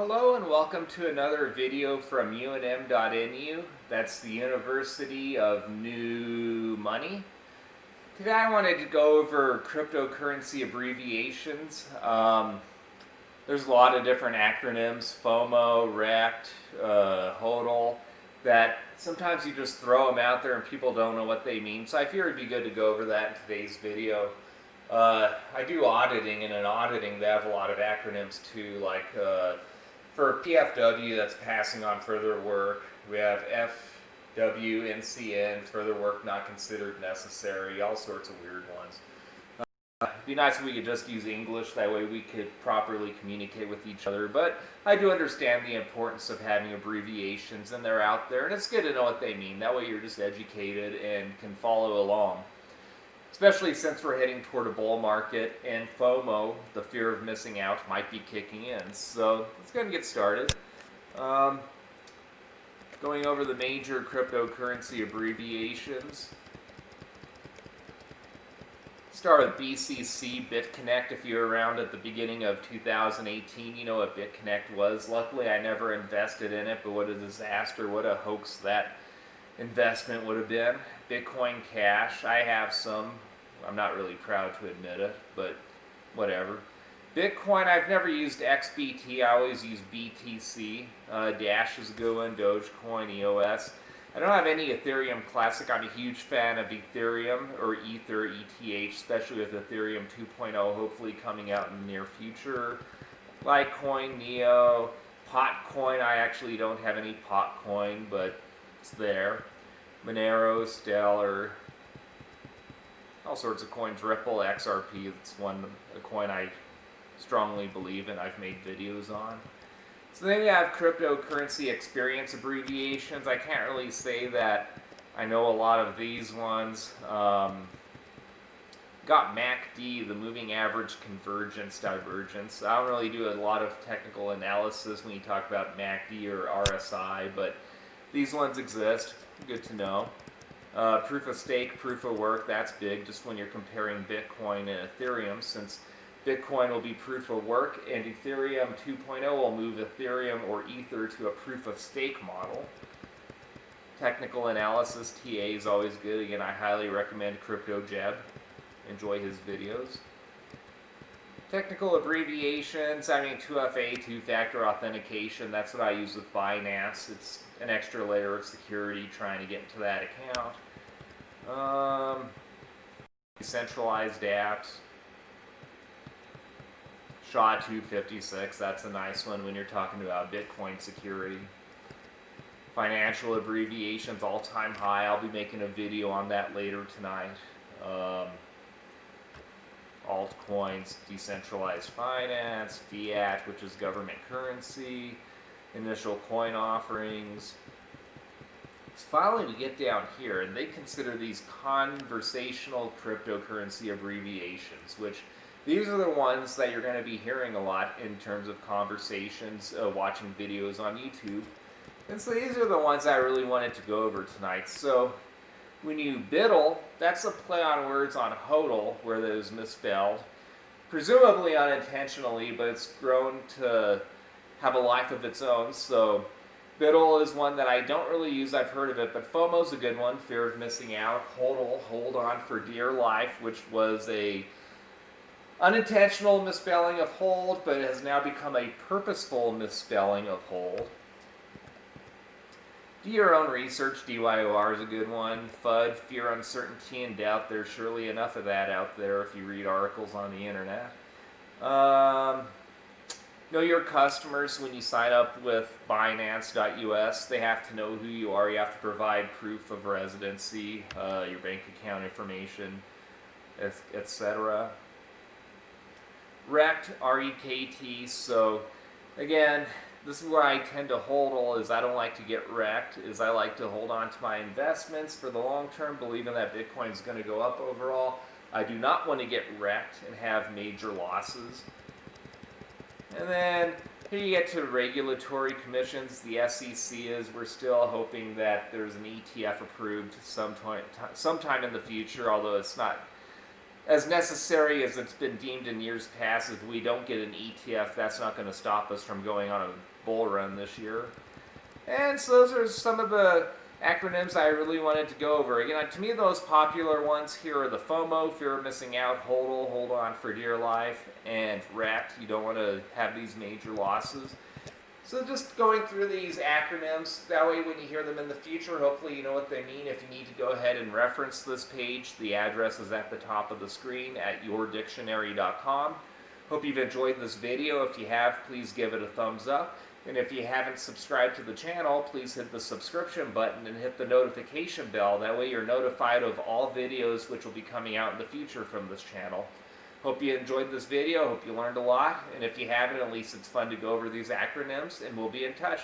Hello and welcome to another video from UNM.NU. That's the University of New Money. Today I wanted to go over cryptocurrency abbreviations. There's a lot of different acronyms, FOMO, REKT, HODL, that sometimes you just throw them out there and people don't know what they mean. So I figured it'd be good to go over that in today's video. I do auditing, and in auditing they have a lot of acronyms too, like for PFW, that's passing on further work. We have FWNCN, further work not considered necessary, all sorts of weird ones. It'd be nice if we could just use English, that way we could properly communicate with each other, but I do understand the importance of having abbreviations, and they're out there, and it's good to know what they mean. That way you're just educated and can follow along. Especially since we're heading toward a bull market and FOMO, the fear of missing out, might be kicking in. So let's go ahead and get started. Going over the major cryptocurrency abbreviations. Start with BCC, BitConnect. If you were around at the beginning of 2018, you know what BitConnect was. Luckily, I never invested in it, but what a disaster, what a hoax that investment would have been. Bitcoin Cash, I have some. I'm not really proud to admit it, but whatever. Bitcoin, I've never used XBT, I always use BTC. Dash is a good one, Dogecoin, EOS. I don't have any Ethereum Classic. I'm a huge fan of Ethereum, or Ether, ETH, especially with Ethereum 2.0 hopefully coming out in the near future. Litecoin, Neo, Potcoin, I actually don't have any Potcoin, but it's there. Monero, Stellar, all sorts of coins. Ripple, XRP, that's a coin I strongly believe in. I've made videos on. So then you have cryptocurrency experience abbreviations. I can't really say that I know a lot of these ones. Got MACD, the moving average convergence divergence. I don't really do a lot of technical analysis when you talk about MACD or RSI, but these ones exist. Good to know. Proof of stake, proof of work, that's big just when you're comparing Bitcoin and Ethereum, since Bitcoin will be proof of work and Ethereum 2.0 will move Ethereum or Ether to a proof of stake model. Technical analysis, TA is always good. Again, I highly recommend CryptoJeb. Enjoy his videos. Technical abbreviations, 2FA, two-factor authentication, that's what I use with Binance. It's an extra layer of security trying to get into that account. Decentralized apps. SHA-256, that's a nice one when you're talking about Bitcoin security. Financial abbreviations, all-time high. I'll be making a video on that later tonight. Altcoins, decentralized finance, fiat, which is government currency, initial coin offerings. So finally we get down here, and they consider these conversational cryptocurrency abbreviations, which these are the ones that you're going to be hearing a lot in terms of conversations, watching videos on YouTube. And so these are the ones I really wanted to go over tonight. So when you BIDL, that's a play on words on HODL, where that is misspelled. Presumably unintentionally, but it's grown to have a life of its own. So BIDL is one that I don't really use, I've heard of it, but FOMO is a good one, fear of missing out. HODL, hold on for dear life, which was a unintentional misspelling of hold, but it has now become a purposeful misspelling of hold. Do your own research. DYOR is a good one. FUD, fear, uncertainty, and doubt. There's surely enough of that out there if you read articles on the internet. Know your customers. When you sign up with Binance.us, they have to know who you are. You have to provide proof of residency, your bank account information, etc. REKT, R-E-K-T. So again, this is where I tend to hold, is I don't like to get wrecked, is I like to hold on to my investments for the long term, believing that Bitcoin is going to go up overall. I do not want to get wrecked and have major losses. And then here you get to regulatory commissions. The SEC is, we're still hoping that there's an ETF approved sometime in the future, although it's not as as it's been deemed in years past. If we don't get an ETF, that's not going to stop us from going on a bull run this year. And so those are some of the acronyms I really wanted to go over. Again, to me, the most popular ones here are the FOMO, fear of missing out, HODL, hold on for dear life, and REKT, you don't want to have these major losses. So just going through these acronyms, that way when you hear them in the future, hopefully you know what they mean. If you need to go ahead and reference this page, the address is at the top of the screen at yourdictionary.com. Hope you've enjoyed this video. If you have, please give it a thumbs up. And if you haven't subscribed to the channel, please hit the subscription button and hit the notification bell. That way you're notified of all videos which will be coming out in the future from this channel. Hope you enjoyed this video. Hope you learned a lot. And if you haven't, at least it's fun to go over these acronyms, and we'll be in touch.